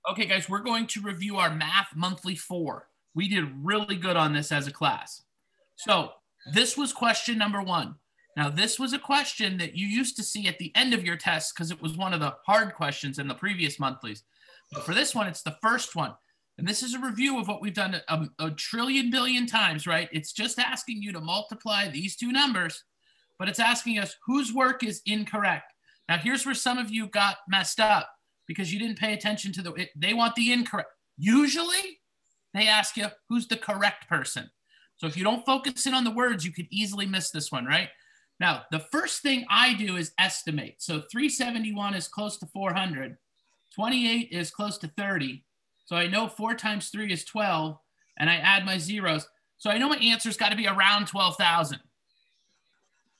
Okay, guys, we're going to review our Math Monthly 4. We did really good on this as a class. So this was question number 1. Now, this was a question that you used to see at the end of your test because it was one of the hard questions in the previous monthlies. But for this one, it's the first one. And this is a review of what we've done a trillion billion times, right? It's just asking you to multiply these two numbers, but it's asking us whose work is incorrect. Now, here's where some of you got messed up because you didn't pay attention to they want the incorrect. Usually, they ask you who's the correct person. So if you don't focus in on the words, you could easily miss this one, right? Now, the first thing I do is estimate. So 371 is close to 400. 28 is close to 30. So I know 4 times 3 is 12, and I add my zeros. So I know my answer's got to be around 12,000.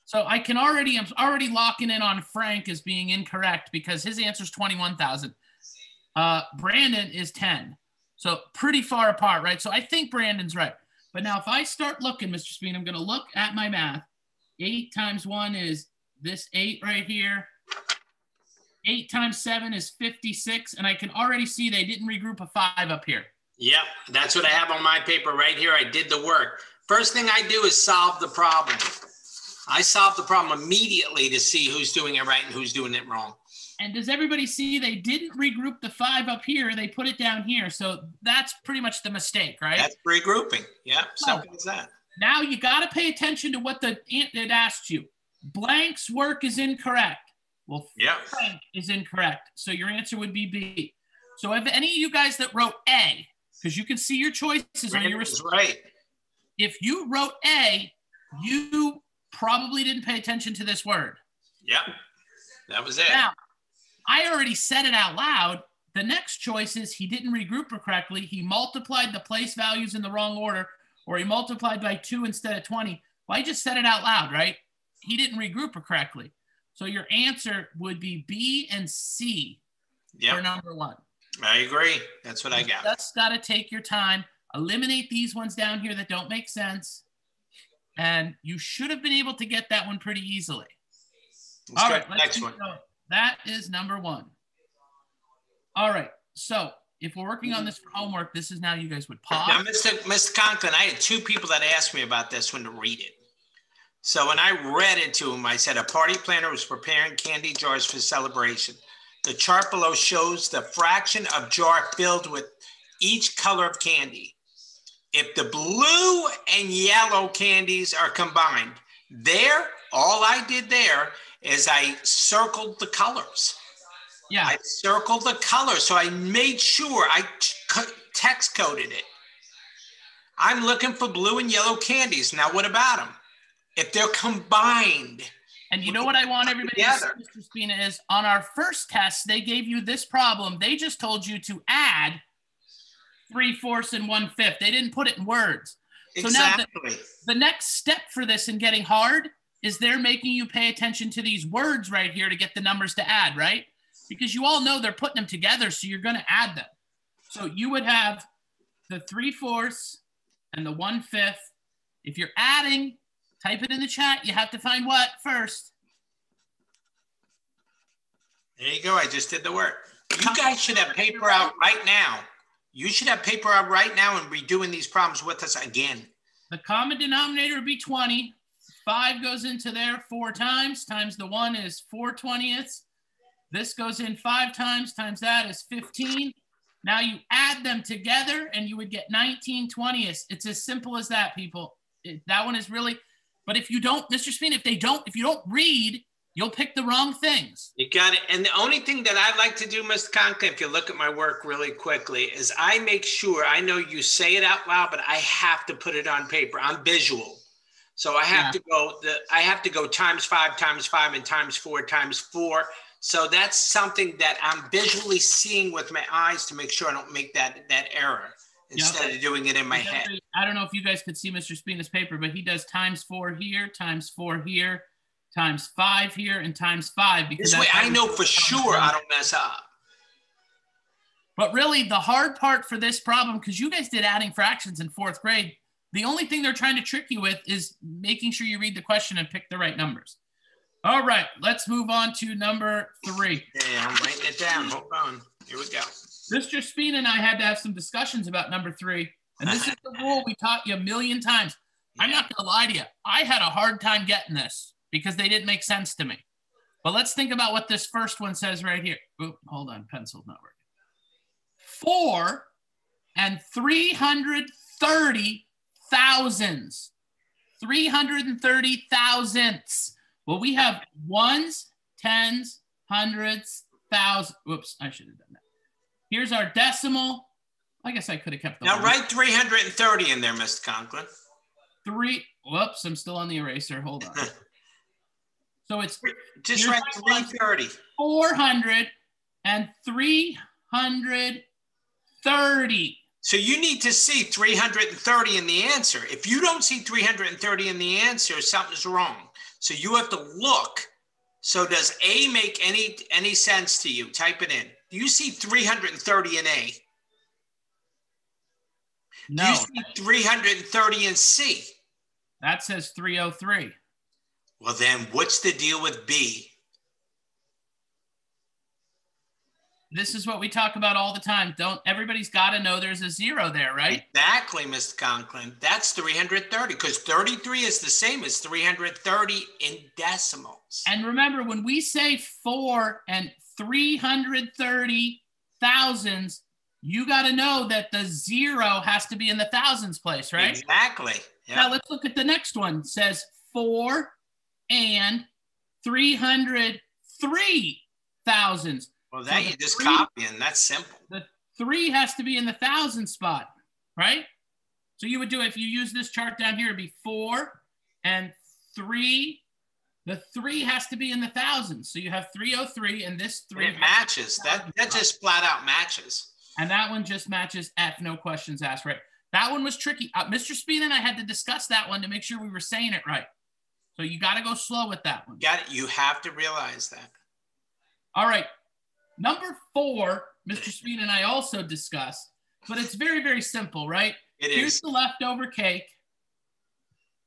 So I'm already locking in on Frank as being incorrect because his answer is 21,000. Brandon is 10. So pretty far apart, right? So I think Brandon's right. But now if I start looking, Mr. Speen, I'm going to look at my math. 8 times 1 is this 8 right here. 8 times 7 is 56. And I can already see they didn't regroup a 5 up here. Yep, that's what I have on my paper right here. I did the work. First thing I do is solve the problem. I solve the problem immediately to see who's doing it right and who's doing it wrong. And does everybody see they didn't regroup the 5 up here? They put it down here. So that's pretty much the mistake, right? That's regrouping. Yeah, simple as that. Now you got to pay attention to what it asked you. Blank's work is incorrect. Well, yeah. Frank is incorrect. So your answer would be B. So if any of you guys that wrote A, because you can see your choices on your response. Right. If you wrote A, you probably didn't pay attention to this word. Yep, that was it. Now, I already said it out loud. The next choice is he didn't regroup it correctly. He multiplied the place values in the wrong order, or he multiplied by 2 instead of 20. Well, I just said it out loud, right? He didn't regroup it correctly. So your answer would be B and C for number 1. I agree. That's what I got. You just got to take your time. Eliminate these ones down here that don't make sense. And you should have been able to get that one pretty easily. All right, next one. That is number 1. All right. So if we're working on this for homework, this is now you guys would pause. Now, Mr. Conklin, I had 2 people that asked me about this one to read it. So when I read it to them, I said, a party planner was preparing candy jars for celebration. The chart below shows the fraction of jar filled with each color of candy. If the blue and yellow candies are combined, all I did there is I circled the colors. Yeah. I circled the colors, so I made sure I text coded it. I'm looking for blue and yellow candies. Now, what about them? If they're combined. And you know what I want everybody to see, Mr. Spina, is on our first test, they gave you this problem. They just told you to add 3/4 and 1/5. They didn't put it in words. Exactly. So now the next step for this in getting hard is they're making you pay attention to these words right here to get the numbers to add, right? Because you all know they're putting them together, so you're going to add them. So you would have the 3/4 and the 1/5. If you're adding, type it in the chat. You have to find what first? There you go. I just did the work. You guys should have paper out right now. You should have paper out right now and redoing these problems with us again. The common denominator would be 20. 5 goes into there 4 times the 1 is 4/20. This goes in 5 times that is 15. Now you add them together and you would get 19/20. It's as simple as that, people. That one is really, but if you don't, Mr. Speen, if you don't read, you'll pick the wrong things. You got it. And the only thing that I like to do, Mr. Conklin, if you look at my work really quickly, is I make sure, I know you say it out loud, but I have to put it on paper. I'm visual. So I have to go times 5 times 5 and times 4 times 4. So that's something that I'm visually seeing with my eyes to make sure I don't make that error instead of doing it in my head. I don't know if you guys could see Mr. Spina's paper, but he does times 4 here, times 4 here, times 5 here, and times 5. Because this way I know for sure I don't mess up. But really, the hard part for this problem, because you guys did adding fractions in 4th grade, the only thing they're trying to trick you with is making sure you read the question and pick the right numbers. All right, let's move on to number 3. Yeah, I'm writing it down. Hold on. Here we go. Mr. Speen and I had to have some discussions about number 3, and this is the rule we taught you a million times. I'm not going to lie to you. I had a hard time getting this because they didn't make sense to me. But let's think about what this first one says right here. Oop, hold on, pencil's not working. 4 and 330 thousands. 330 thousandths. Well, we have ones, tens, hundreds, thousands. Whoops, I should have done that. Here's our decimal. I guess I could have kept the Now one. write 330 in there, Mr. Conklin. Whoops, I'm still on the eraser. Hold on. So it's just write 330. 400 and 330. So you need to see 330 in the answer. If you don't see 330 in the answer, something's wrong. So you have to look. So does A make any sense to you? Type it in. Do you see 330 in A? No. Do you see 330 in C? That says 303. Well, then what's the deal with B? This is what we talk about all the time. Everybody's got to know there's a 0 there, right? Exactly, Mr. Conklin. That's 330 because 33 is the same as 330 in decimals. And remember, when we say 4 and 330 thousands, you got to know that the 0 has to be in the thousands place, right? Exactly. Yep. Now let's look at the next one. It says 4 and 303 thousands. Well, that so you just copy, and that's simple. The 3 has to be in the thousand spot, right? So you would do, if you use this chart down here, it'd be 4 and 3. The 3 has to be in the thousands. So you have 303, and this 3. It matches. That just flat out matches. And that one just matches F, no questions asked, right? That one was tricky. Mr. Speed and I had to discuss that one to make sure we were saying it right. So you got to go slow with that one. Got it. You have to realize that. All right. Number 4, Mr. Speed and I also discussed, but it's very, very simple, right? Here's the leftover cake.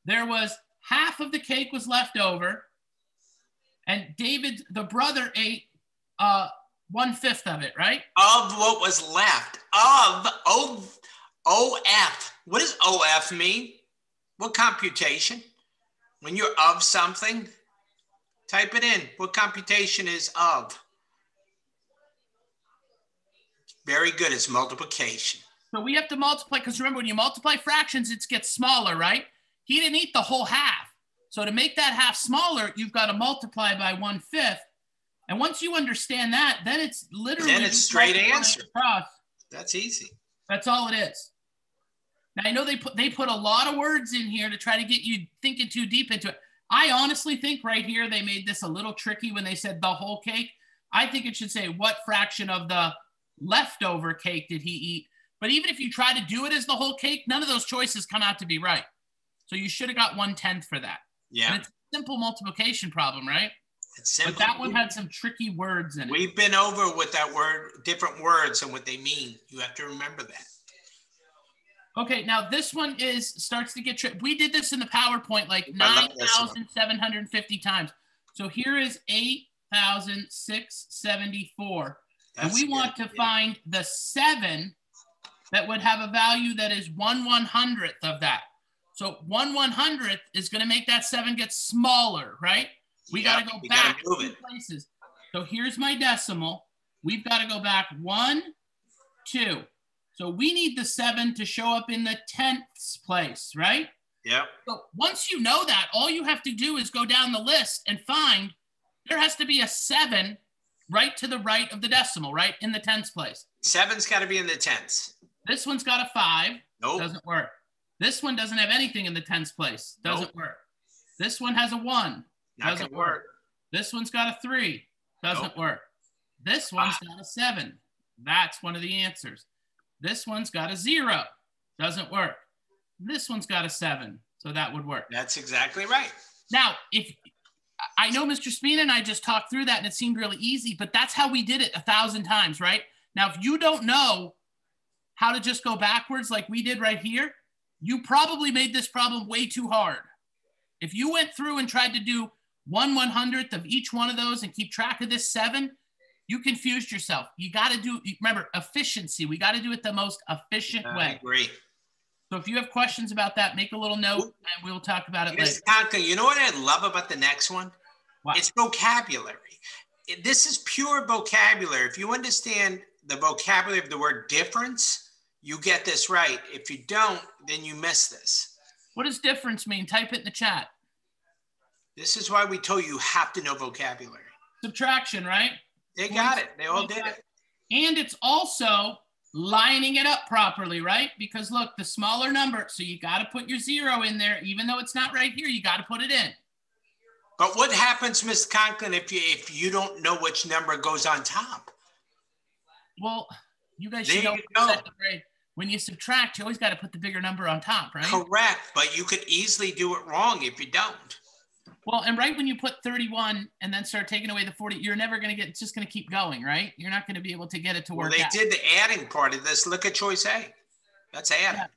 There was half of the cake was left over, and David, the brother, ate 1/5 of it, right? Of what was left. Of OF. What does OF mean? What computation? When you're of something, type it in. What computation is of? Very good. It's multiplication. So we have to multiply, because remember, when you multiply fractions, it gets smaller, right? He didn't eat the whole half. So to make that half smaller, you've got to multiply by 1/5. And once you understand that, then it's literally— then it's straight answer. That's easy. That's all it is. Now, I know they put a lot of words in here to try to get you thinking too deep into it. I honestly think right here they made this a little tricky when they said the whole cake. I think it should say what fraction of the leftover cake did he eat? But even if you try to do it as the whole cake, none of those choices come out to be right. So you should have got 1/10 for that. Yeah. And it's a simple multiplication problem, right? It's simple. But that one had some tricky words in it. We've been over with that word, different words and what they mean. You have to remember that. Okay, now this one starts to get tricky. We did this in the PowerPoint like 9,750 times. So here is 8,674. And we want to find the 7 that would have a value that is 1/100th of that. So 1/100th is going to make that 7 get smaller, right? We got to go back 2 places. So here's my decimal. We've got to go back 1, 2. So we need the 7 to show up in the 10ths place, right? Yeah. So once you know that, all you have to do is go down the list and find there has to be a 7 right to the right of the decimal, right? In the 10ths place. 7's got to be in the 10ths. This one's got a 5. Nope. Doesn't work. This one doesn't have anything in the 10ths place. Doesn't work. This one has a 1. Doesn't work. This one's got a 3. Doesn't work. This one's got a 7. That's one of the answers. This one's got a 0. Doesn't work. This one's got a 7. So that would work. That's exactly right. Now, if I know Mr. Spina and I just talked through that and it seemed really easy, but that's how we did it 1,000 times, right? Now, if you don't know how to just go backwards like we did right here, you probably made this problem way too hard. If you went through and tried to do 1/100th of each one of those and keep track of this 7, you confused yourself. You got to do, remember, efficiency. We got to do it the most efficient way. I agree. So if you have questions about that, make a little note and we'll talk about it later. Tonka, you know what I love about the next one? What? It's vocabulary. This is pure vocabulary. If you understand the vocabulary of the word difference, you get this right. If you don't, then you miss this. What does difference mean? Type it in the chat. This is why we told you have to know vocabulary. Subtraction, right? They got it. They all did it. And it's also lining it up properly, right? Because look, the smaller number, so you got to put your 0 in there. Even though it's not right here, you got to put it in. But what happens, Ms. Conklin, if you don't know which number goes on top? Well, you guys should know second grade. When you subtract, you always got to put the bigger number on top, right? Correct, but you could easily do it wrong if you don't. Well, and right when you put 31 and then start taking away the 40, you're never going to get, it's just going to keep going, right? You're not going to be able to get it to work out. They did the adding part of this. Look at choice A. That's adding. Yeah.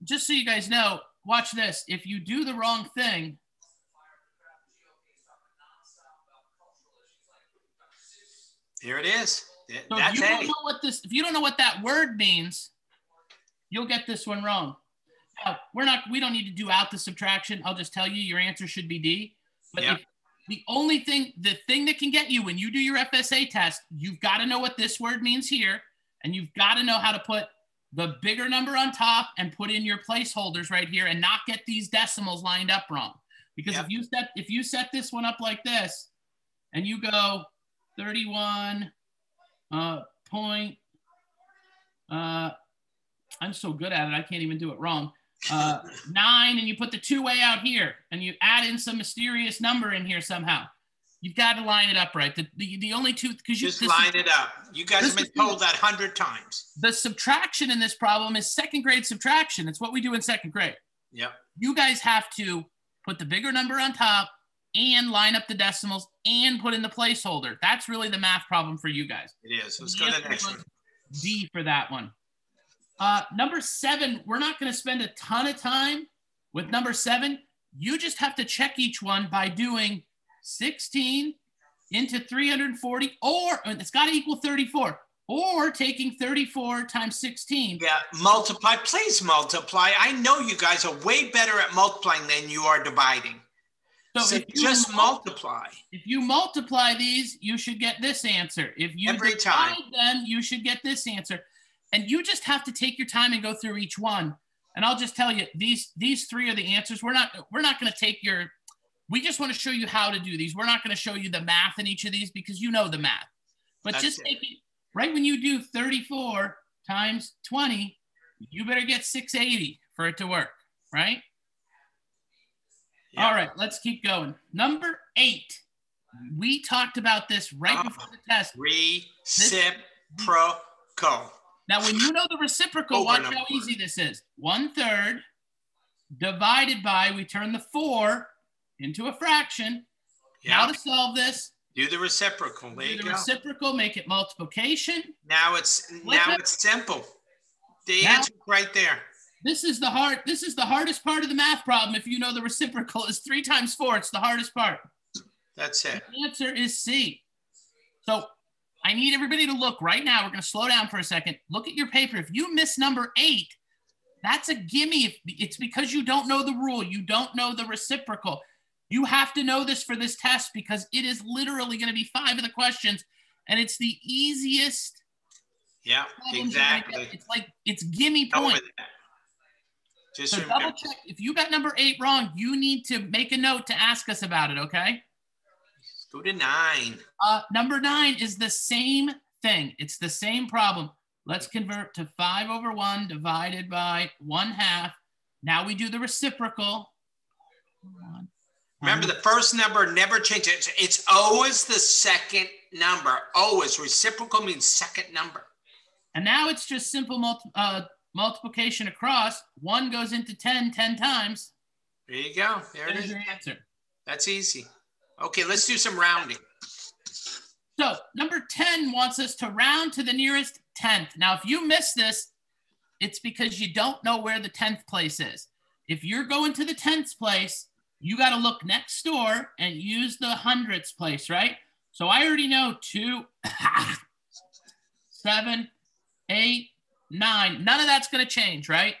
Just so you guys know, watch this. If you do the wrong thing, here it is. So if you don't know what that word means, you'll get this one wrong. Now, we don't need to do out the subtraction. I'll just tell you your answer should be D. But if the thing that can get you when you do your FSA test, you've got to know what this word means here, and you've got to know how to put the bigger number on top and put in your placeholders right here and not get these decimals lined up wrong. Because if you set this one up like this and you go 31 point, I'm so good at it, I can't even do it wrong. 9, and you put the 2 way out here, and you add in some mysterious number in here somehow. You've got to line it up right. The only two, because you just line it up. You guys have been told that 100 times. The subtraction in this problem is second grade subtraction. It's what we do in second grade. Yep. You guys have to put the bigger number on top and line up the decimals and put in the placeholder. That's really the math problem for you guys. It is. Let's go to the next one. D for that one. Number 7, we're not going to spend a ton of time with number 7. You just have to check each one by doing 16 into 340, or it's got to equal 34, or taking 34 times 16. Yeah, multiply. Please multiply. I know you guys are way better at multiplying than you are dividing. So just multiply. If you multiply these, you should get this answer. If you divide them, you should get this answer. And you just have to take your time and go through each one. And I'll just tell you, these 3 are the answers. We're not going to take your, we just want to show you how to do these. We're not going to show you the math in each of these because you know the math. But just take it, right when you do 34 times 20, you better get 680 for it to work, right? Yeah. All right, let's keep going. Number 8. We talked about this right before the test. Reciprocal. Now, when you know the reciprocal, watch how easy this is. 1/3 divided by, we turn the 4 into a fraction. Yep. Now to solve this, do the reciprocal. There you go. Reciprocal, make it multiplication. Now it's simple. The answer's right there. This is the hardest part of the math problem. If you know the reciprocal is 3 times 4, it's the hardest part. That's it. The answer is C. So I need everybody to look right now. We're going to slow down for a second. Look at your paper. If you miss number 8, that's a gimme. It's because you don't know the rule. You don't know the reciprocal. You have to know this for this test because it is literally going to be 5 of the questions, and it's the easiest. Yeah, exactly. It's like, it's gimme point. So double check. If you got number 8 wrong, you need to make a note to ask us about it, okay? Let's go to 9. Number 9 is the same thing. It's the same problem. Let's convert to 5/1 divided by 1/2. Now we do the reciprocal. Remember, the first number never changes. It's always the second number. Always. Reciprocal means second number. And now it's just simple multiplication across. 1 goes into 10 times. There you go. There it is. Your answer. That's easy. Okay, let's do some rounding. So number 10 wants us to round to the nearest 10th. Now, if you miss this, it's because you don't know where the 10th place is. If you're going to the 10th place, you got to look next door and use the hundredths place, right? So I already know 2, 7, 8, 9. None of that's going to change, right?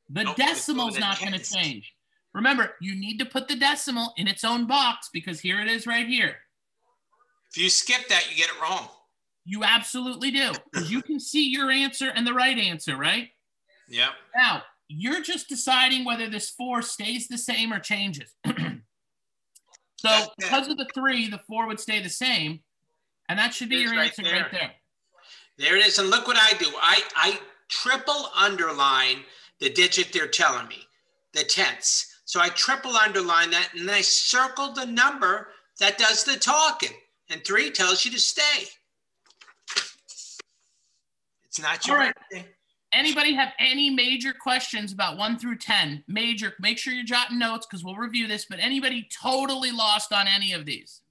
The decimal's not going to change. Remember, you need to put the decimal in its own box because here it is right here. If you skip that, you get it wrong. You absolutely do, because you can see your answer and the right answer, right? Yep. Now, you're just deciding whether this 4 stays the same or changes. So because of the 3, the 4 would stay the same, and that should be your answer right there. There it is, and look what I do. I triple underline the digit they're telling me, the tenths. So I triple underline that, and then I circle the number that does the talking, and 3 tells you to stay. It's not your birthday. Anybody have any major questions about 1 through 10? Major, make sure you're jotting notes because we'll review this, but anybody totally lost on any of these?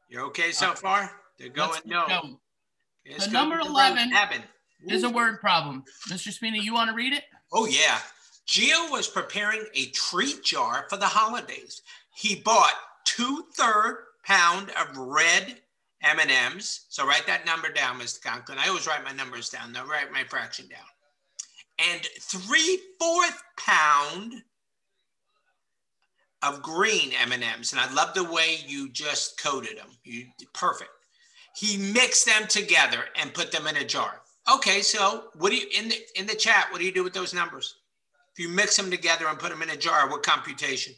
You're okay so far? They're going no. Okay, so number 11 is a word problem. Mr. Spina, you want to read it? Oh, yeah. Gio was preparing a treat jar for the holidays. He bought 2/3 pound of red M&Ms. So write that number down, Mr. Conklin. I always write my numbers down. Now write my fraction down. And 3/4 pound of green M&Ms. And I love the way you just coded them. Perfect. He mixed them together and put them in a jar. Okay, so what do you in the chat? What do you do with those numbers? If you mix them together and put them in a jar, what computation?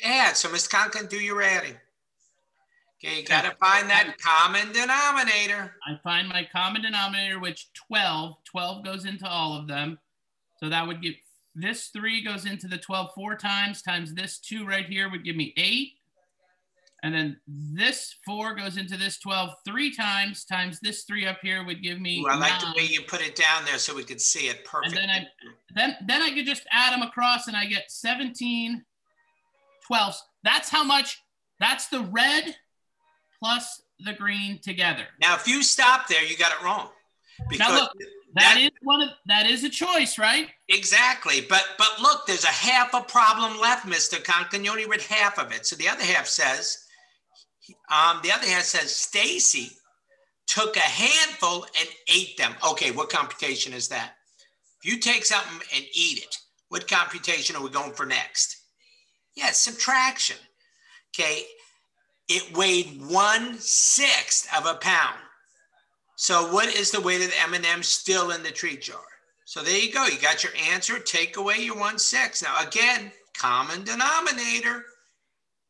Add. So Mr. Conklin, do your adding. Okay, you got to find that common denominator. I find my common denominator, which 12. 12 goes into all of them. So that would give, this 3 goes into the 12 4 times this 2 right here would give me 8. And then this 4 goes into this 12 3 times this 3 up here would give me 9. I like the way you put it down there so we could see it perfect. And then I could just add them across and I get 17 12. That's how much, that's the red plus the green together. Now, if you stop there, you got it wrong. Because now look, that is a choice, right? Exactly. But look, there's a half a problem left, Mr. Conklin. You only read half of it. So the other half says, Stacy took a handful and ate them. Okay, what computation is that? If you take something and eat it, what computation are we going for next? Yeah, subtraction. Okay. It weighed 1/6 of a pound. So what is the weight of the M&M still in the treat jar? So there you go. You got your answer. Take away your 1/6. Now, again, common denominator.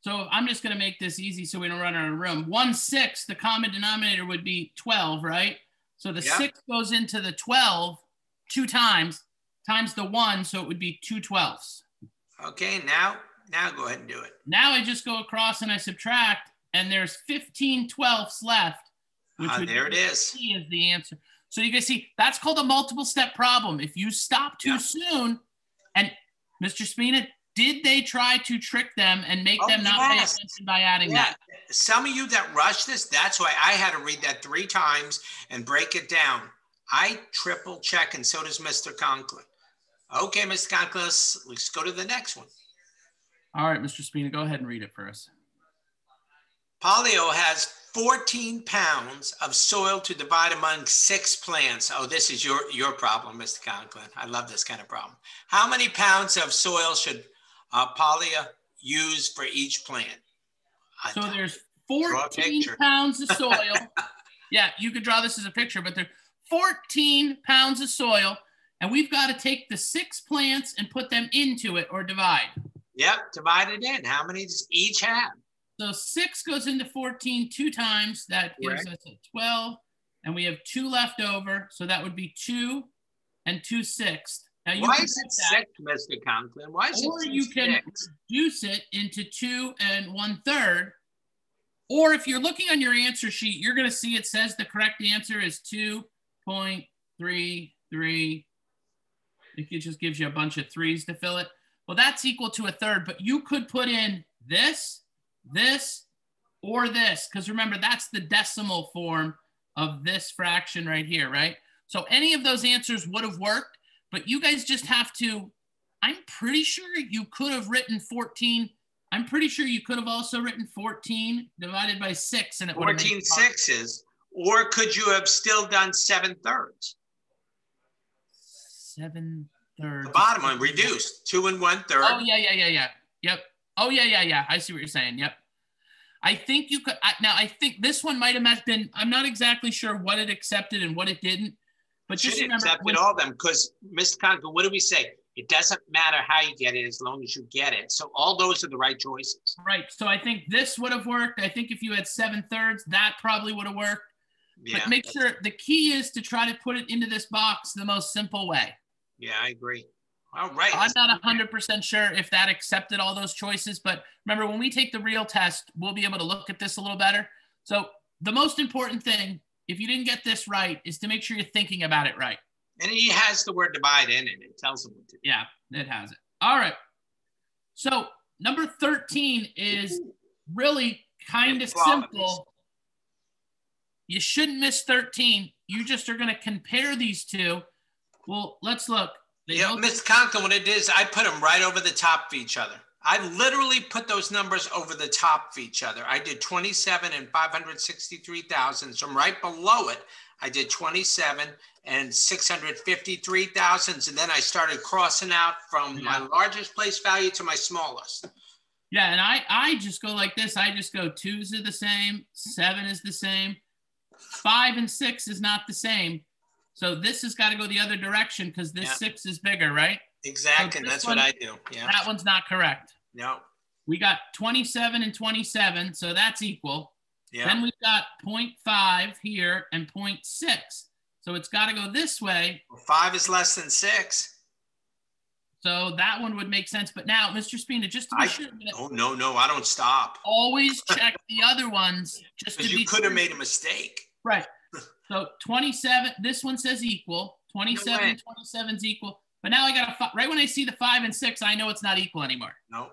So I'm just going to make this easy so we don't run out of room. 1/6, the common denominator would be 12, right? So the 6 goes into the 12 2 times the 1. So it would be 2/12. Okay, now go ahead and do it. Now I just go across and I subtract, and there's 15/12 left, which there it is. C is the answer. So you can see that's called a multiple step problem. If you stop too soon, and Mr. Spina, did they try to trick them and make them not pay attention by adding that? Some of you that rush this, that's why I had to read that 3 times and break it down. I triple check, and so does Mr. Conklin. Okay, Mr. Conklin, let's go to the next one. All right, Mr. Spina, go ahead and read it for us. Polio has 14 pounds of soil to divide among 6 plants. Oh, this is your problem, Mr. Conklin. I love this kind of problem. How many pounds of soil should Polio use for each plant? So there's 14 pounds of soil. Yeah, you could draw this as a picture, but there's 14 pounds of soil, and we've got to take the 6 plants and put them into it or divide. Yep, divide it in. How many does each have? So 6 goes into 14 2 times. That gives us a 12. And we have 2 left over. So that would be 2 and 2/6. Now Why is it 6, Mr. Conklin? Why is it 6? Or you can reduce it into 2 and 1/3. Or if you're looking on your answer sheet, you're going to see it says the correct answer is 2.33. It just gives you a bunch of 3s to fill it. Well, that's equal to 1/3, but you could put in this, or this, because remember, that's the decimal form of this fraction right here, right? So any of those answers would have worked, but you guys just have to I'm pretty sure you could have written 14. I'm pretty sure you could have also written 14 divided by 6, and it would have 14 sixes. Or could you have still done 7/3? 7/3. The bottom one, reduced, 2 1/3. Oh, yeah. Yep. Oh, yeah. I see what you're saying. Yep. I think you could. Now, I think this one might have been, I'm not exactly sure what it accepted and what it didn't. But just remember. Accepted all of them because, Mr. Conklin, what do we say? It doesn't matter how you get it as long as you get it. So all those are the right choices. Right. So I think this would have worked. I think if you had 7/3, that probably would have worked. Yeah, but make sure the key is to try to put it into this box the most simple way. Yeah, I agree. All right. I'm not 100% sure if that accepted all those choices, but remember when we take the real test, we'll be able to look at this a little better. So the most important thing, if you didn't get this right, is to make sure you're thinking about it right. And he has the word divide in it. It tells him what to do. Yeah, it has it. All right. So number 13 is really kind of simple. You shouldn't miss 13. You just are going to compare these two. Well, let's look. Yeah, Mr. Conklin, what it is, I put them right over the top of each other. I literally put those numbers over the top of each other. I did 27 and 563,000. So right below it, I did 27 and 653,000. And then I started crossing out from my largest place value to my smallest. Yeah, and I just go like this. I just go 2s are the same, 7 is the same, 5 and 6 is not the same. So this has got to go the other direction because this 6 is bigger, right? Exactly. So that's what I do. Yeah. That one's not correct. No. We got 27 and 27, so that's equal. Yeah. Then we've got 0.5 here and 0.6. So it's got to go this way. Well, 5 is less than 6. So that one would make sense. But now, Mr. Spina, just to be sure. Oh, no, I don't stop. Always check the other ones just to be you could have made a mistake. Right. So 27, this one says equal. 27 and 27 is equal. But now I got to, right when I see the 5 and 6, I know it's not equal anymore. No.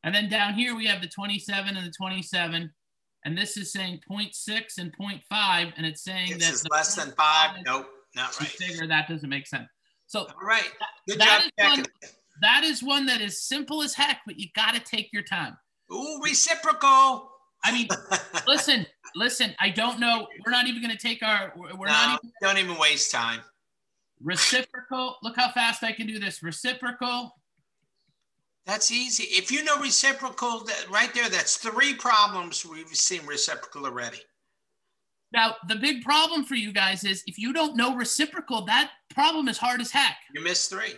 And then down here we have the 27 and the 27. And this is saying 0.6 and 0.5. And it's saying that it's less than 5. Nope, not right. Bigger, that doesn't make sense. So all right. Good job. That is one that is simple as heck, but you got to take your time. Ooh, reciprocal. I mean, listen, I don't know. We're not even going to take don't even waste time. Reciprocal. Look how fast I can do this. Reciprocal. That's easy. If you know reciprocal, right there, that's 3 problems we've seen reciprocal already. Now, the big problem for you guys is if you don't know reciprocal, that problem is hard as heck. You missed 3.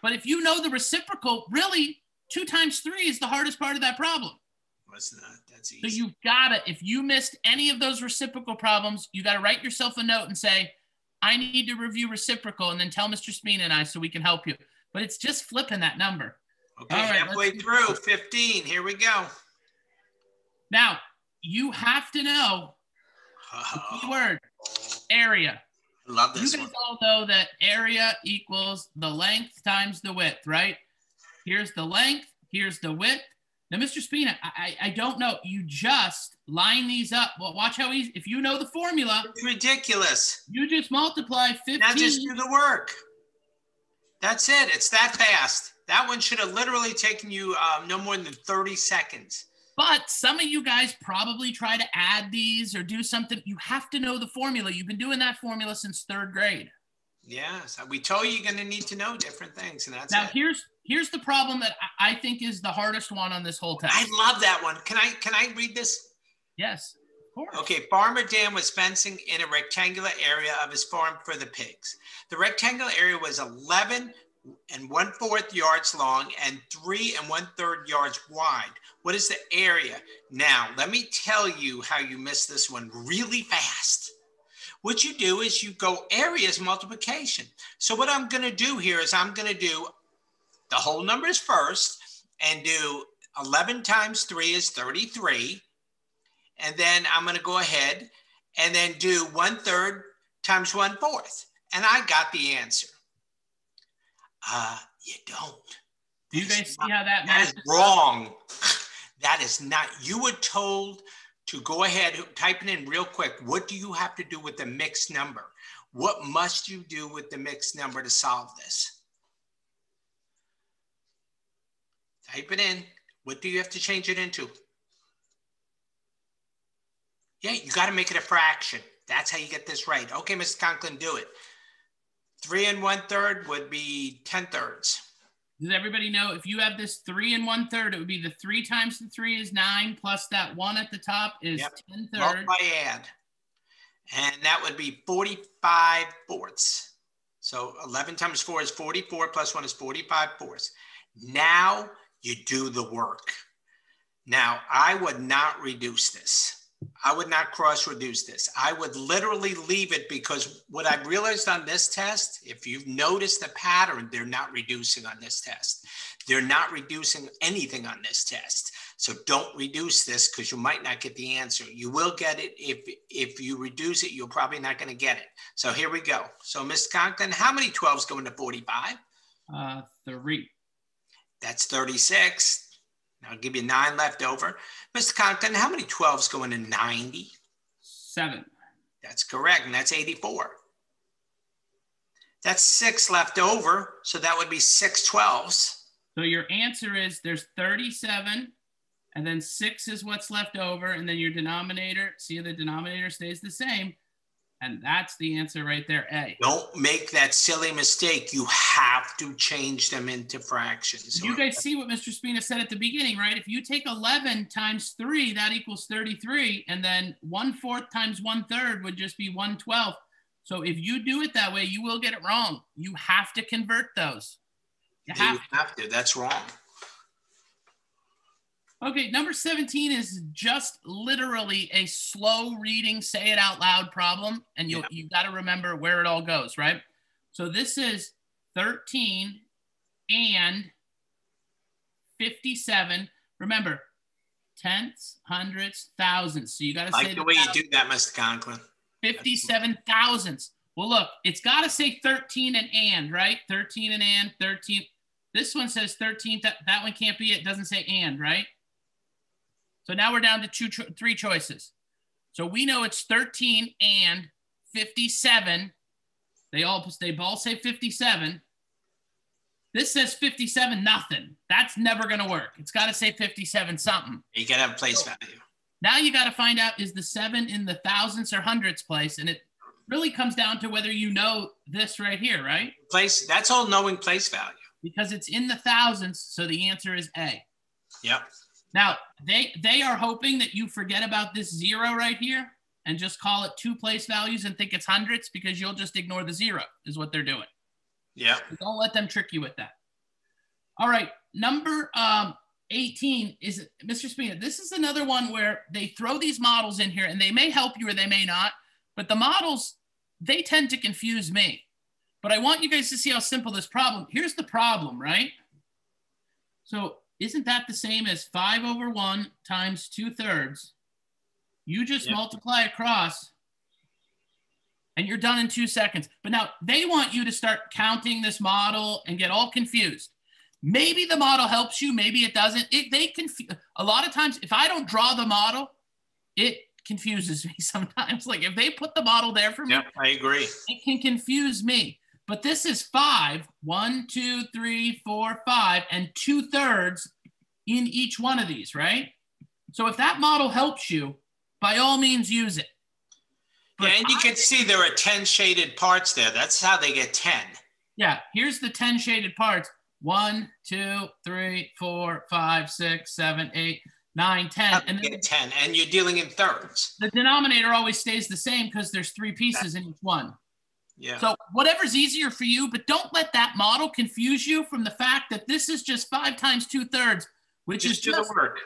But if you know the reciprocal, really, 2 times 3 is the hardest part of that problem. No, it's not. That's easy. So you've got to, if you missed any of those reciprocal problems, you got to write yourself a note and say, I need to review reciprocal, and then tell Mr. Spina and I so we can help you. But it's just flipping that number. Okay, right, halfway through, 15. Here we go. Now, you have to know the key word, area. I love this. You guys all know that area equals the length times the width, right? Here's the length, here's the width. Now, Mr. Spina, I don't know. You just line these up. Well, watch how easy. If you know the formula. It's ridiculous. You just multiply 15. Now just do the work. That's it. It's that fast. That one should have literally taken you no more than 30 seconds. But some of you guys probably try to add these or do something. You have to know the formula. You've been doing that formula since 3rd grade. Yes. We told you you're going to need to know different things. And that's now, it. Here's the problem that I think is the hardest one on this whole test. I love that one. Can I read this? Yes, of course. Okay, Farmer Dan was fencing in a rectangular area of his farm for the pigs. The rectangular area was 11 1/4 yards long and 3 1/3 yards wide. What is the area? Now, let me tell you how you miss this one really fast. What you do is you go areas multiplication. So what I'm going to do here is I'm going to do the whole numbers first and do 11 times 3 is 33. And then I'm going to go ahead and then do 1/3 times 1/4. And I got the answer. You don't. Do you guys see how that is wrong? That is not. You were told to go ahead, type it in real quick. What do you have to do with the mixed number? What must you do with the mixed number to solve this? Type it in. What do you have to change it into? Yeah, you got to make it a fraction. That's how you get this right. Okay, Mr. Conklin, do it. 3 1/3 would be 10/3. Does everybody know if you have this 3 1/3, it would be the 3 times the 3 is 9 plus that 1 at the top is 10/3. Multiply, add. And that would be 45/4. So 11 times 4 is 44 plus 1 is 45/4. Now you do the work. Now, I would not reduce this. I would not cross reduce this. I would literally leave it because what I've realized on this test, if you've noticed the pattern, they're not reducing on this test. They're not reducing anything on this test. So don't reduce this because you might not get the answer. You will get it. If you reduce it, you're probably not going to get it. So here we go. So Mr. Conklin, how many 12s go into 45? 3. That's 36. I'll give you 9 left over. Mr. Conklin, how many 12s go into 90? 7. That's correct, and that's 84. That's 6 left over, so that would be 6 12s. So your answer is there's 37, and then 6 is what's left over, and then your denominator, see the denominator stays the same, and that's the answer right there, A. Don't make that silly mistake. You have to change them into fractions. You guys see what Mr. Spina said at the beginning, right? If you take 11 times 3, that equals 33, and then 1/4 times 1/3 would just be 1/12. So if you do it that way, you will get it wrong. You have to convert those. You have to. That's wrong. Okay, number 17 is just literally a slow reading, say it out loud problem. And you got to remember where it all goes, right? So this is 13 and 57. Remember, tenths, hundreds, thousands. So you got to say the way you do that, Mr. Conklin. 57 thousandths. Well, look, it's got to say 13 and, right? 13 and 13. This one says 13. That one can't be it. It doesn't say and, right? So now we're down to 3 choices. So we know it's 13 and 57. They all say 57. This says 57 nothing. That's never going to work. It's got to say 57 something. You got to have place value. Now you got to find out, is the 7 in the thousandths or hundredths place? And it really comes down to whether you know this right here, right? Place. That's all knowing place value. Because it's in the thousandths, so the answer is A. Yep. Now, they are hoping that you forget about this 0 right here and just call it 2 place values and think it's hundredths because you'll just ignore the 0 is what they're doing. Yeah. So don't let them trick you with that. All right. Number 18 is, Mr. Spina, this is another one where they throw these models in here and they may help you or they may not, but the models, they tend to confuse me. But I want you guys to see how simple this problem. Here's the problem, right? So isn't that the same as 5/1 times 2/3? You just multiply across and you're done in 2 seconds. But now they want you to start counting this model and get all confused. Maybe the model helps you, maybe it doesn't. A lot of times, if I don't draw the model, it confuses me sometimes. Like if they put the model there for me, I agree. It can confuse me. But this is 5, 1, 2, 3, 4, 5, and 2/3 in each one of these, right? So if that model helps you, by all means use it. But and you can see there are 10 shaded parts there. That's how they get 10. Yeah, here's the 10 shaded parts. 1, 2, 3, 4, 5, 6, 7, 8, 9, 10. And then 10, and you're dealing in thirds. The denominator always stays the same because there's 3 pieces in each one. Yeah. So whatever's easier for you, but don't let that model confuse you from the fact that this is just 5 times 2/3, which is just the work.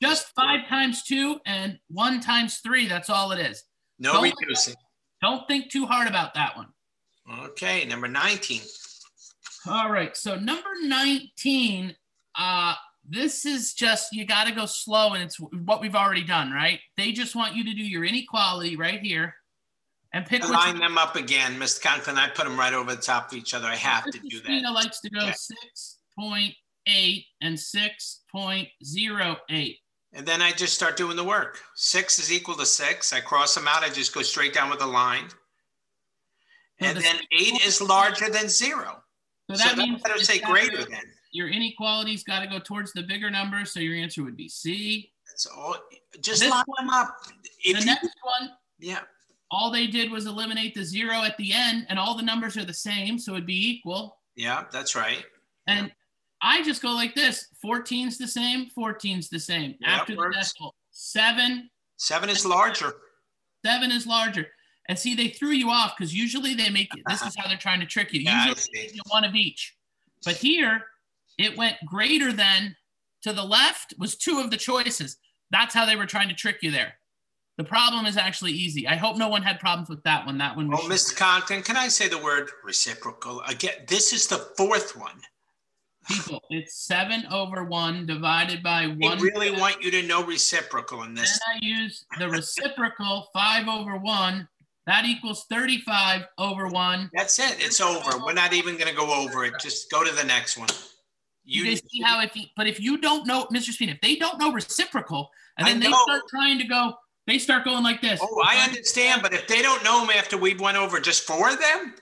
Just 5 times 2 and 1 times 3. That's all it is. No reducing. Don't think too hard about that one. Okay, number 19. All right, so number 19, this is just, you got to go slow, and it's what we've already done, right? They just want you to do your inequality right here and pick which. Line them up again, Mr. Conklin. I put them right over the top of each other. I have to do that. Spina likes to go 6.8 and 6.08. And then I just start doing the work. 6 is equal to 6. I cross them out. I just go straight down with a line. And then 8 is larger than 0. So that means better say greater than. Your inequality's got to go towards the bigger number, so your answer would be C. That's all. Just line them up. The next one, yeah. all they did was eliminate the 0 at the end, and all the numbers are the same, so it'd be equal. Yeah, that's right. And I just go like this. 14's the same, 14's the same. Yeah, after the decimal, 7. 7 is larger. 7 is larger. And see, they threw you off because usually they make it. This is how they're trying to trick you. Yeah, usually they give you one of each. But here, it went greater than to the left was 2 of the choices. That's how they were trying to trick you there. The problem is actually easy. I hope no one had problems with that one. That one was. Oh, Mr. Conklin, can I say the word reciprocal? Again, this is the 4th one. People, it's 7 over 1 divided by 1. I really want you to know reciprocal in this. Then I use the reciprocal, 5 over 1. That equals 35 over 1. That's it. It's over. We're not even going to go over it. Just go to the next one. You guys see how if you don't know, Mr. Spina, if they don't know reciprocal, and then they start trying to go, they start going like this. Oh, I understand. But if they don't know them after we've went over just 4 of them,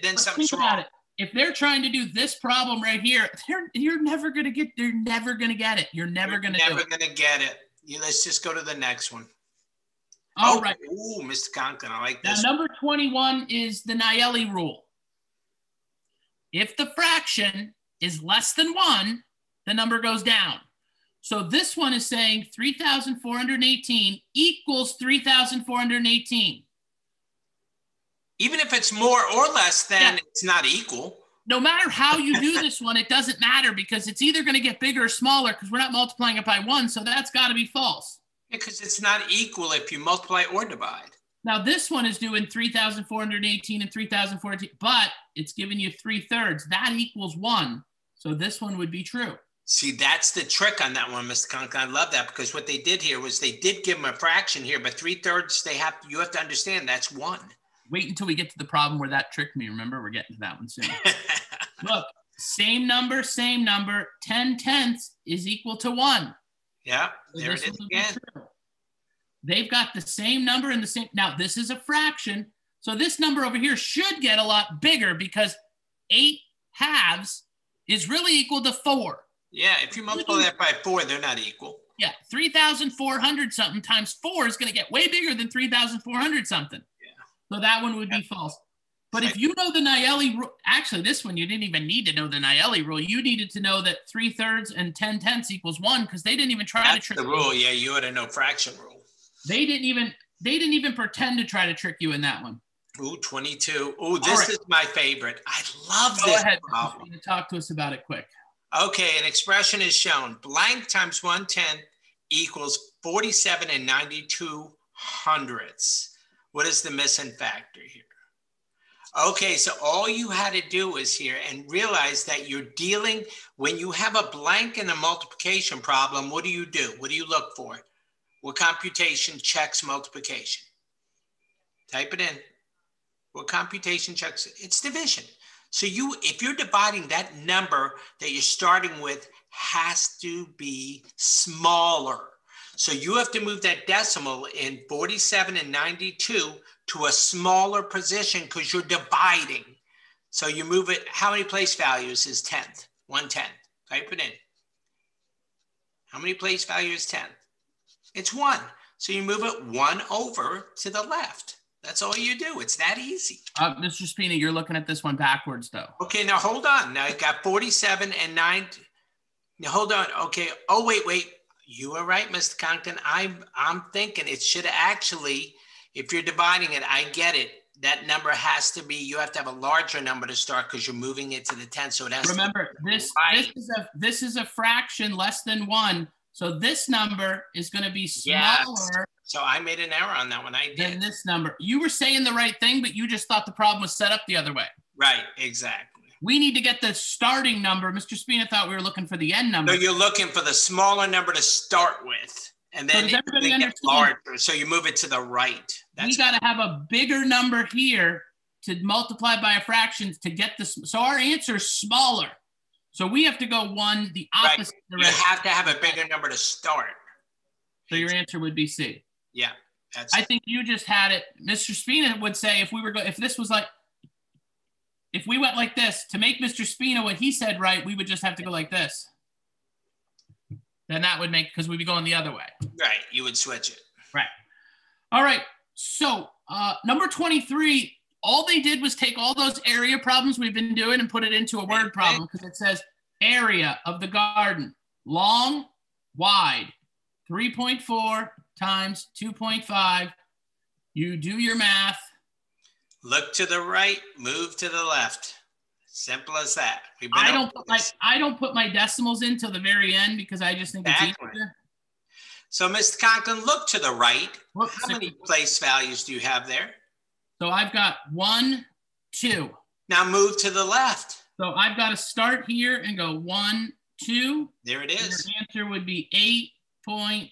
then something's wrong. If they're trying to do this problem right here, you're never going to get it. You're never going to get it. Never going to get it. Let's just go to the next one. All right. Ooh, Mr. Conklin, I like this. Now, number 21 is the Naeli rule. If the fraction is less than 1, the number goes down. So this one is saying 3,418 equals 3,418. Even if it's more or less than, it's not equal. No matter how you do this one, it doesn't matter because it's either going to get bigger or smaller because we're not multiplying it by 1, so that's got to be false. Because it's not equal if you multiply or divide. Now, this one is doing 3,418 and 3,418, but it's giving you 3/3. That equals 1. So this one would be true. See, that's the trick on that one, Mr. Conklin. I love that because what they did here was they did give them a fraction here, but 3/3, you have to understand that's 1. Wait until we get to the problem where that tricked me. Remember, we're getting to that one soon. Look, same number, 10/10 is equal to 1. Yeah, there it is again. They've got the same number and the same. Now, this is a fraction. So this number over here should get a lot bigger because 8/2 is really equal to 4. Yeah, if you multiply that by 4, they're not equal. Yeah, 3,400 something times 4 is going to get way bigger than 3,400 something. So that one would be false. But if you know the Naeli rule, actually this one, you didn't even need to know the Naeli rule. You needed to know that 3/3 and 10/10 equals 1 because they didn't even try to trick you. That's the rule. Yeah, you had a no fraction rule. They didn't even pretend to try to trick you in that one. Ooh, 22. Ooh, this is my favorite. I love this. Go ahead. Problem. Talk to us about it quick. Okay, an expression is shown. Blank times 1/10 equals 47 and 92 hundredths. What is the missing factor here? Okay, so all you had to do is here and realize that you're dealing, when you have a blank in a multiplication problem, what do? What do you look for? What computation checks multiplication? Type it in. What computation checks it? It's division. So if you're dividing, that number that you're starting with has to be smaller. So you have to move that decimal in 47 and 92 to a smaller position because you're dividing. So you move it, how many place values is 10th? 1/10. Type it in. How many place values is 10? It's 1. So you move it 1 over to the left. That's all you do. It's that easy. Mr. Spina, you're looking at this one backwards though. Okay, now hold on. Now I got 47 and 9. Now hold on. Okay. Oh, wait. You are right, Mr. Conklin. I'm thinking it should actually, if you're dividing it, I get it. That number has to be, you have to have a larger number to start because you're moving it to the 10. So it has Remember, to be this is a fraction less than 1. So this number is going to be smaller. Yes. So I made an error on that one. I did. Than this number. You were saying the right thing, but you just thought the problem was set up the other way. Right, exactly. We need to get the starting number. Mr. Spina thought we were looking for the end number. So you're looking for the smaller number to start with. And then so it gets larger. So you move it to the right. We got to have a bigger number here to multiply by a fraction to get this. So our answer is smaller. So we have to go the opposite direction. You have to have a bigger number to start. So your answer would be C. Yeah. I think you just had it. Mr. Spina would say if this was like, if we went like this, to make Mr. Spina what he said right, we would just have to go like this. Then that would make, because we'd be going the other way. Right, you would switch it. Right. All right, so number 23, all they did was take all those area problems we've been doing and put it into a word problem, because it says area of the garden, long, wide, 3.4 times 2.5. You do your math. Look to the right, move to the left. Simple as that. I don't put my decimals in till the very end because I just think it's easier. So, Mr. Conklin, look to the right. How many place values do you have there? So I've got 1, 2. Now move to the left. So I've got to start here and go 1, 2. There it is. Your answer would be 8.5.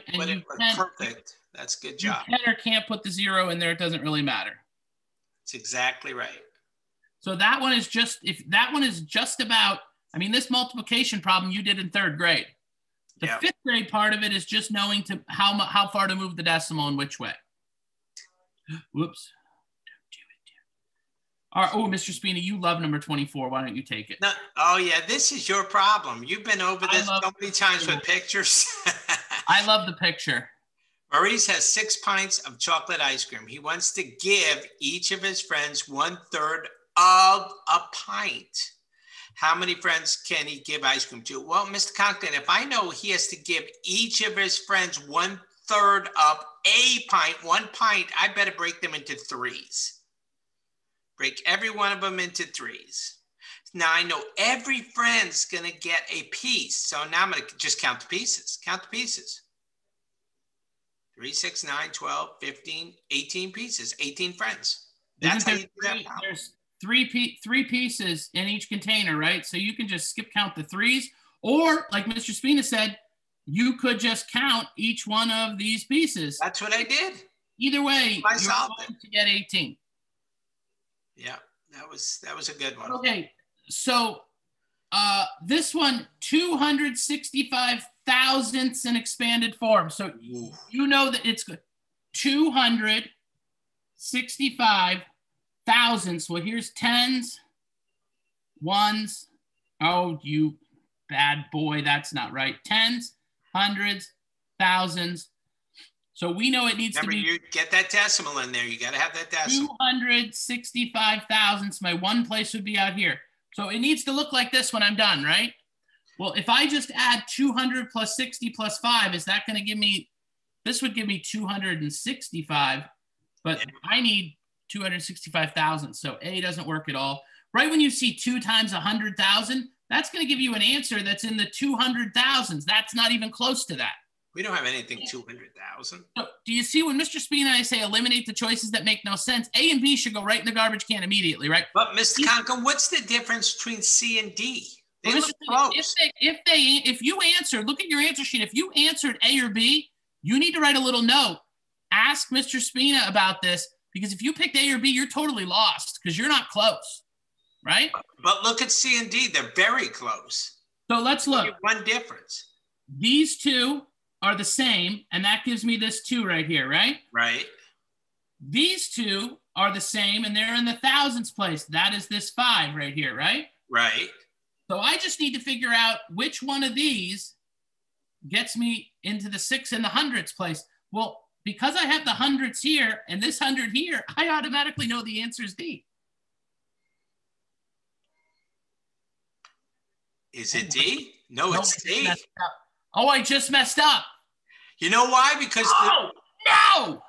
And you can, perfect. That's a good job. You can or can't put the 0 in there. It doesn't really matter. That's exactly right. So that one is just about, I mean, this multiplication problem you did in 3rd grade. The 5th grade part of it is just knowing to how far to move the decimal and which way. Whoops. All right. Oh, Mr. Spina, you love number 24. Why don't you take it? No, oh, yeah. This is your problem. You've been over this so many times with pictures. I love the picture. Maurice has 6 pints of chocolate ice cream. He wants to give each of his friends 1/3 of a pint. How many friends can he give ice cream to? Well, Mr. Conklin, if I know he has to give each of his friends 1/3 of a pint, 1 pint, I better break them into 3s. Break every one of them into 3s. Now I know every friend's going to get a piece. So now I'm going to just count the pieces. Count the pieces. 3, 6, 9, 12, 15, 18 pieces, 18 friends. That's how you do that. There's three pieces in each container, right? So you can just skip count the 3s, or like Mr. Spina said, you could just count each one of these pieces. That's what I did. Either way, you're going to get 18. Yeah, that was a good one. Okay, so this one, 265 thousandths in expanded form. So you know that it's 265 thousandths. Well, here's 10s, 1s. Oh, you bad boy. That's not right. 10s, 100s, thousands. So we know it needs to be. You get that decimal in there. You got to have that decimal. 265 thousandths. My one place would be out here. So it needs to look like this when I'm done, right? Well, if I just add 200 plus 60 plus 5, is that going to give me, this would give me 265, but I need 265,000. So A doesn't work at all. Right when you see 2 times 100,000, that's going to give you an answer that's in the 200,000s. That's not even close to that. We don't have anything 200,000. So do you see when Mr. Spina and I say eliminate the choices that make no sense? A and B should go right in the garbage can immediately, right? But Mr. Conklin, what's the difference between C and D? They well, look close. If you answered, look at your answer sheet. If you answered A or B, you need to write a little note. Ask Mr. Spina about this, because if you picked A or B, you're totally lost because you're not close, right? But look at C and D. They're very close. So let's look. One difference. These 2 are the same, and that gives me this 2 right here, right? Right. These 2 are the same, and they're in the thousandths place. That is this 5 right here, right? Right. So I just need to figure out which one of these gets me into the 6 and the hundredths place. Well, because I have the hundredths here and this 100 here, I automatically know the answer is D. Is it D? No, it's D. Oh, I just messed up. You know why? Because no!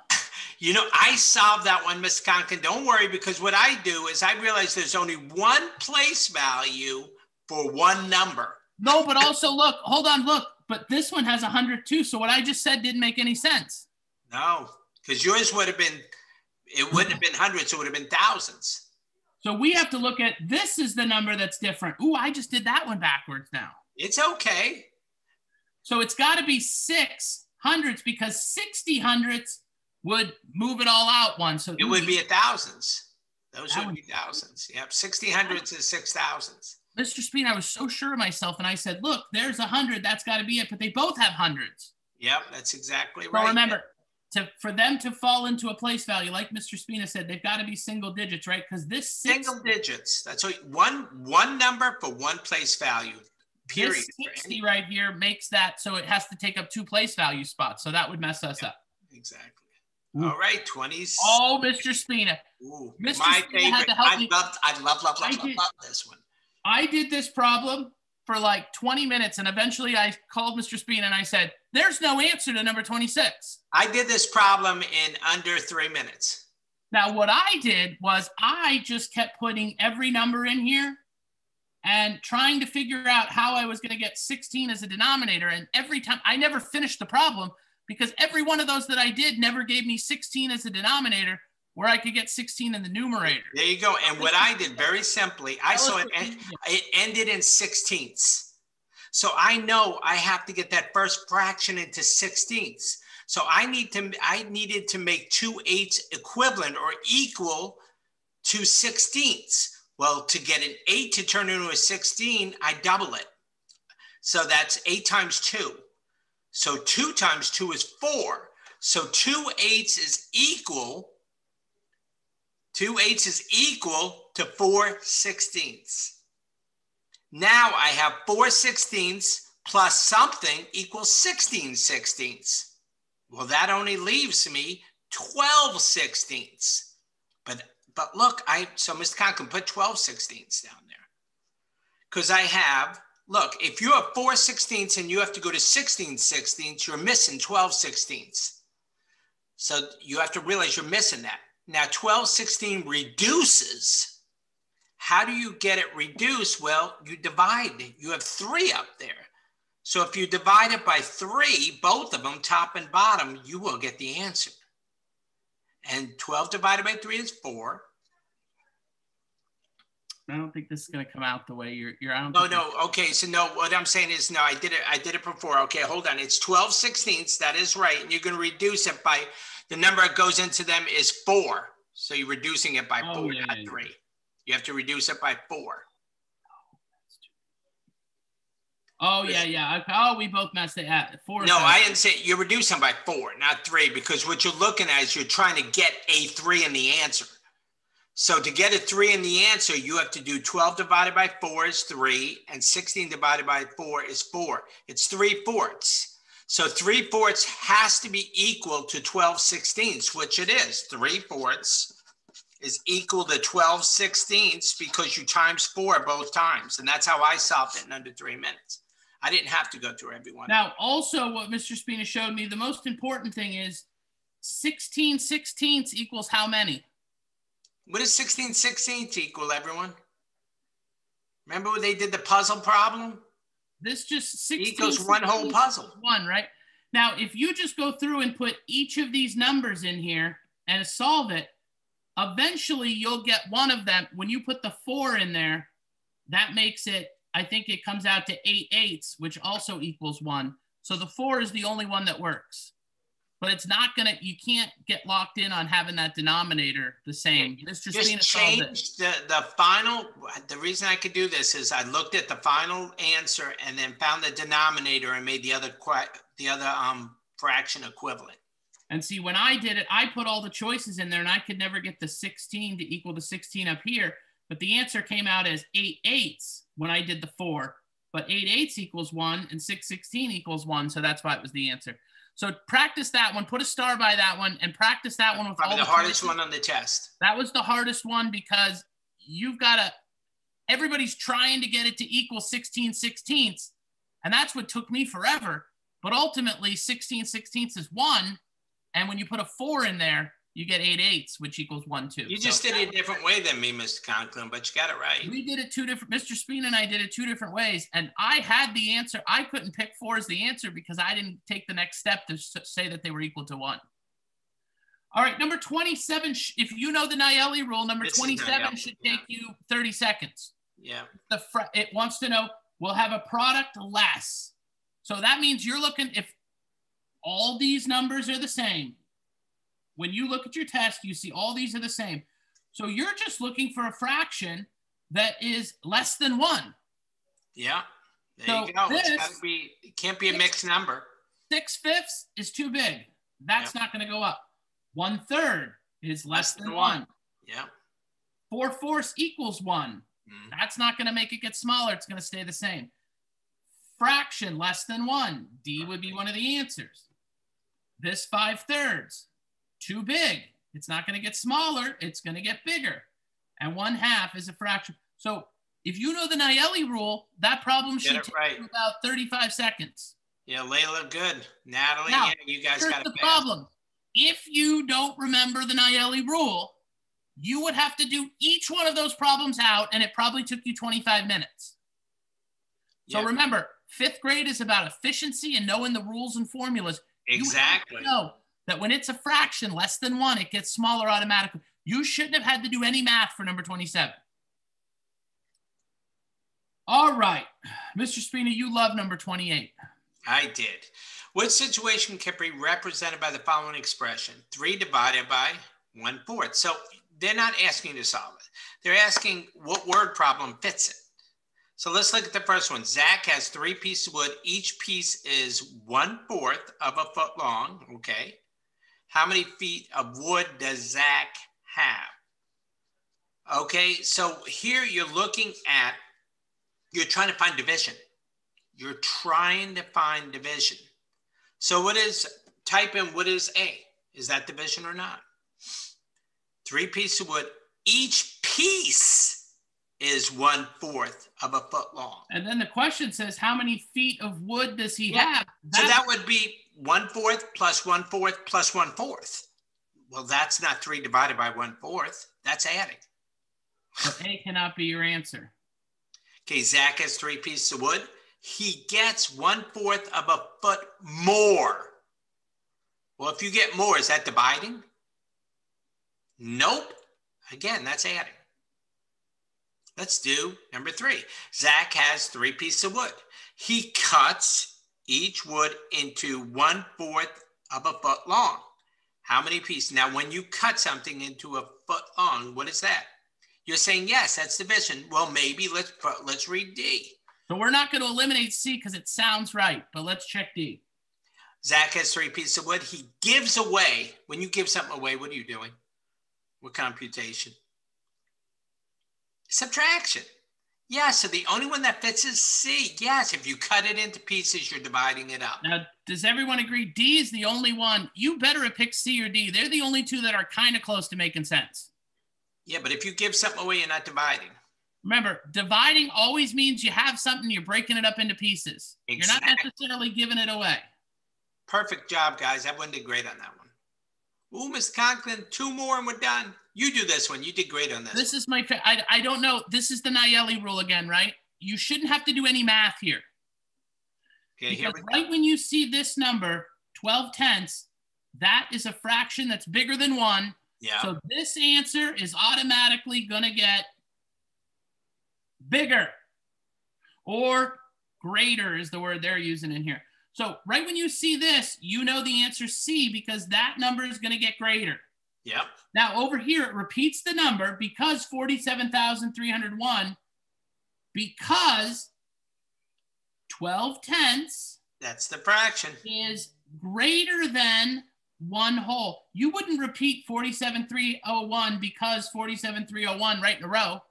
You know, I solved that one, Mr. Conklin. Don't worry, because what I do is I realize there's only one place value for one number. No, but also look, hold on, look. But this one has 100 too. So what I just said didn't make any sense. No, because yours would have been, it wouldn't have been hundreds, it would have been thousands. So we have to look at, this is the number that's different. Ooh, I just did that one backwards now. It's okay. So it's got to be 6 hundredths, because 60 hundredths would move it all out one. So it would be thousands. Those would be thousands. Yep, 60 hundredths is 6 thousandths. Mr. Spina, I was so sure of myself, and I said, look, there's 100. That's got to be it. But they both have hundreds. Yep, that's exactly right. So remember, for them to fall into a place value, like Mr. Spina said, they've got to be single digits, right? Because this single digits. That's one number for one place value. Period. This 60 right here makes that so it has to take up 2 place value spots. So that would mess us up. Exactly. Ooh. All right, 20s. Oh, Mr. Spina. Ooh, Mr. my Spina favorite. had to help me. I love this one. I did this problem for like 20 minutes, and eventually I called Mr. Spina and I said, there's no answer to number 26. I did this problem in under 3 minutes. Now, what I did was I just kept putting every number in here and trying to figure out how I was going to get 16 as a denominator. And every time, I never finished the problem because every one of those that I did never gave me 16 as a denominator where I could get 16 in the numerator. There you go. And what I did very simply, I saw it ended in 16ths. So I know I have to get that first fraction into 16ths. So I needed to make 2 8s equivalent or equal to 16ths. Well, to get an 8 to turn into a 16, I double it. So that's 8 times 2. So 2 times 2 is 4. So 2 8s is equal. 2 8s is equal to 4 16ths. Now I have 4 16ths plus something equals 16 16ths. Well, that only leaves me 12 16ths. But look, so Mr. Conklin, put 12 16ths down there. Because I have, look, if you have 4 16ths and you have to go to 16 16ths, you're missing 12 16ths. So you have to realize you're missing that. Now 12 16 reduces. How do you get it reduced? Well, you divide. You have 3 up there. So if you divide it by 3, both of them, top and bottom, you will get the answer. And 12 divided by 3 is 4. I don't think this is going to come out the way you're. No. Okay. So no, what I'm saying is no. I did it before. Okay, hold on. It's 12 16ths. That is right. And you're going to reduce it by the number that goes into them is 4. So you're reducing it by 4, not 3. You have to reduce it by 4. Oh, yeah. Oh, we both messed it up. 4. No, I didn't say you're reducing by 4, not 3, because what you're looking at is you're trying to get a 3 in the answer. So to get a 3 in the answer, you have to do 12 divided by 4 is 3, and 16 divided by 4 is 4. It's 3/4. So 3/4 has to be equal to 12 16ths, which it is. 3/4 is equal to 12 16ths because you times 4 both times. And that's how I solved it in under 3 minutes. I didn't have to go through every one. Now, also what Mr. Spina showed me, the most important thing is 16 16ths equals how many? What does 16 16ths equal, everyone? Remember when they did the puzzle problem? This just 16 equals one whole puzzle. 1, right? Now, if you just go through and put each of these numbers in here and solve it, eventually you'll get one of them. When you put the 4 in there, that makes it, I think it comes out to 8 8s, which also equals 1. So the 4 is the only one that works. But it's not going to, you can't get locked in on having that denominator the same. Just change the final, the reason I could do this is I looked at the final answer and then found the denominator and made the other fraction equivalent. And see, when I did it, I put all the choices in there and I could never get the 16 to equal the 16 up here. But the answer came out as 8 8s when I did the 4. But 8 8s equals 1 and 6 16 equals 1. So that's why it was the answer. So practice that one, put a star by that one, and practice that one with probably all the hardest one on the test. That was the hardest one because you've got to, everybody's trying to get it to equal 16 16ths. And that's what took me forever. But ultimately 16 16ths is 1. And when you put a 4 in there, you get 8 8s, which equals 1 2. You just did it a different way than me, Mr. Conklin, but you got it right. We did it 2 different, Mr. Spina and I did it 2 different ways. And I had the answer. I couldn't pick 4 as the answer because I didn't take the next step to say that they were equal to 1. All right, number 27, if you know the Naeli rule, number 27 should take you 30 seconds. Yeah. It wants to know, we'll have a product less. So that means you're looking, if all these numbers are the same, when you look at your test, you see all these are the same. So you're just looking for a fraction that is less than 1. Yeah, there you go. It can't be a mixed number. 6/5 is too big. That's not going to go up. 1/3 is less than 1. Yeah. 4/4 equals 1. That's not going to make it get smaller. It's going to stay the same. Fraction less than 1. D would be one of the answers. This 5/3, too big. It's not going to get smaller. It's going to get bigger. And 1/2 is a fraction. So if you know the Nayeli rule, that problem should take you about 35 seconds. Yeah, Layla, good. Natalie, now, yeah, you guys got it. Here's the problem. If you don't remember the Nayeli rule, you would have to do each one of those problems out, and it probably took you 25 minutes. So remember, 5th grade is about efficiency and knowing the rules and formulas. Exactly. You know that when it's a fraction less than 1, it gets smaller automatically. You shouldn't have had to do any math for number 27. All right. Mr. Spina, you love number 28. I did. What situation can be represented by the following expression? 3 divided by 1/4. So they're not asking you to solve it. They're asking what word problem fits it. So let's look at the first one. Zach has 3 pieces of wood. Each piece is 1/4 of a foot long. Okay. How many feet of wood does Zach have? Okay. So here you're looking at, you're trying to find division. You're trying to find division. So type in what is A? Is that division or not? 3 pieces of wood. Each piece is 1/4 of a foot long. And then the question says, how many feet of wood does he have? So that would be 1/4 plus 1/4 plus 1/4. Well, that's not 3 divided by 1/4. That's adding. So A cannot be your answer. Okay, Zach has 3 pieces of wood. He gets 1/4 of a foot more. Well, if you get more, is that dividing? Nope. Again, that's adding. Let's do number 3. Zach has 3 pieces of wood. He cuts each wood into 1/4 of a foot long. How many pieces? Now, when you cut something into a foot long, what is that? You're saying, yes, that's division. Well, maybe let's read D. So we're not going to eliminate C because it sounds right, but let's check D. Zach has 3 pieces of wood. He gives away. When you give something away, what are you doing? What computation? Subtraction. Yeah, so the only one that fits is C. Yes, if you cut it into pieces, you're dividing it up. Now, does everyone agree D is the only one? You better have picked C or D. They're the only two that are kind of close to making sense. Yeah, but if you give something away, you're not dividing. Remember, dividing always means you have something, you're breaking it up into pieces. Exactly. You're not necessarily giving it away. Perfect job, guys. Everyone did great on that one. Ooh, Mr. Conklin, 2 more and we're done. You do this one. You did great on this. This is my, I don't know. This is the Nayeli rule again, right? You shouldn't have to do any math here. Okay, here we go. Right when you see this number, 12/10, that is a fraction that's bigger than 1. Yeah. So this answer is automatically going to get bigger, or greater is the word they're using in here. So right when you see this, you know the answer C because that number is going to get greater. Yep. Now over here, it repeats the number because 47,301, because 12/10 that's the fraction, is greater than 1 whole. You wouldn't repeat 47,301 because 47,301 right in a row.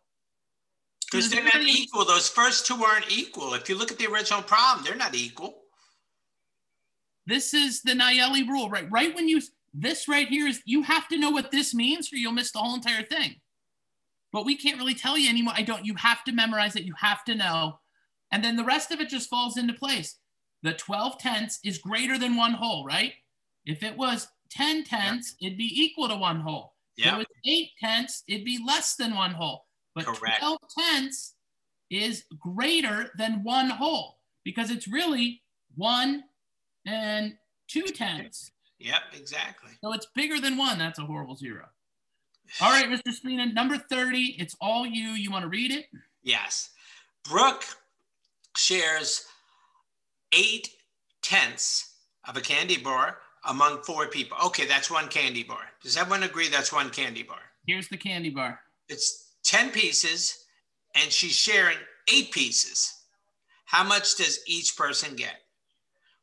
Because they're not equal. Those first 2 aren't equal. If you look at the original problem, they're not equal. This is the Nayeli rule, right? Right when you, this right here is, you have to know what this means or you'll miss the whole entire thing. But we can't really tell you anymore. You have to memorize it. You have to know. And then the rest of it just falls into place. The 12/10 is greater than 1 whole, right? If it was 10/10, it'd be equal to 1 whole. If it was 8/10, it'd be less than 1 whole. But 12/10 is greater than 1 whole because it's really 1 and 2/10. Yep, exactly. So it's bigger than 1. That's a horrible 0. All right, Mr. Spina, number 30. It's all you. You want to read it? Yes. Brooke shares 8/10 of a candy bar among 4 people. Okay, that's 1 candy bar. Does everyone agree that's 1 candy bar? Here's the candy bar. It's 10 pieces, and she's sharing 8 pieces. How much does each person get?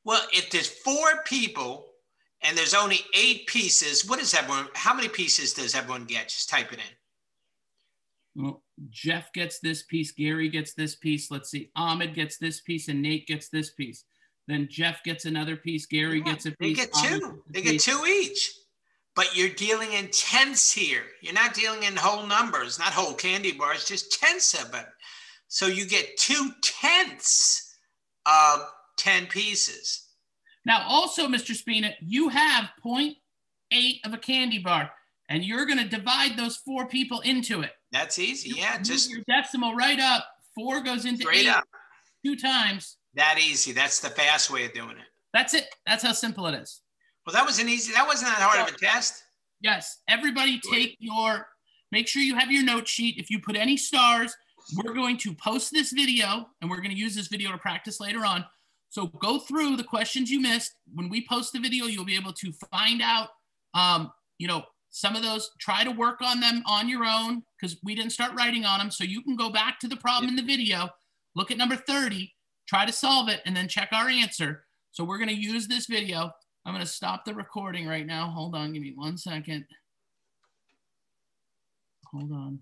Well, if there's 4 people and there's only 8 pieces, what is everyone? How many pieces does everyone get? Just type it in. Well, Jeff gets this piece, Gary gets this piece. Let's see, Ahmed gets this piece, and Nate gets this piece. Then Jeff gets another piece, Gary gets a piece. They get 2. They get 2 each. But you're dealing in tenths here. You're not dealing in whole numbers, not whole candy bars, just tenths of it. So you get 2/10 of 10 pieces. Now, also, Mr. Spina, you have 0.8 of a candy bar, and you're going to divide those 4 people into it. That's easy, yeah. Just your decimal right up. 4 goes into 8 up 2 times. That easy. That's the fast way of doing it. That's it. That's how simple it is. Well, that wasn't that hard of a test. Yes. Everybody make sure you have your note sheet. If you put any stars, we're going to post this video, and we're going to use this video to practice later on. So go through the questions you missed. When we post the video, you'll be able to find out, some of those. Try to work on them on your own, because we didn't start writing on them. So you can go back to the problem in the video, look at number 30, try to solve it, and then check our answer. So we're going to use this video. I'm going to stop the recording right now. Hold on. Give me 1 second. Hold on.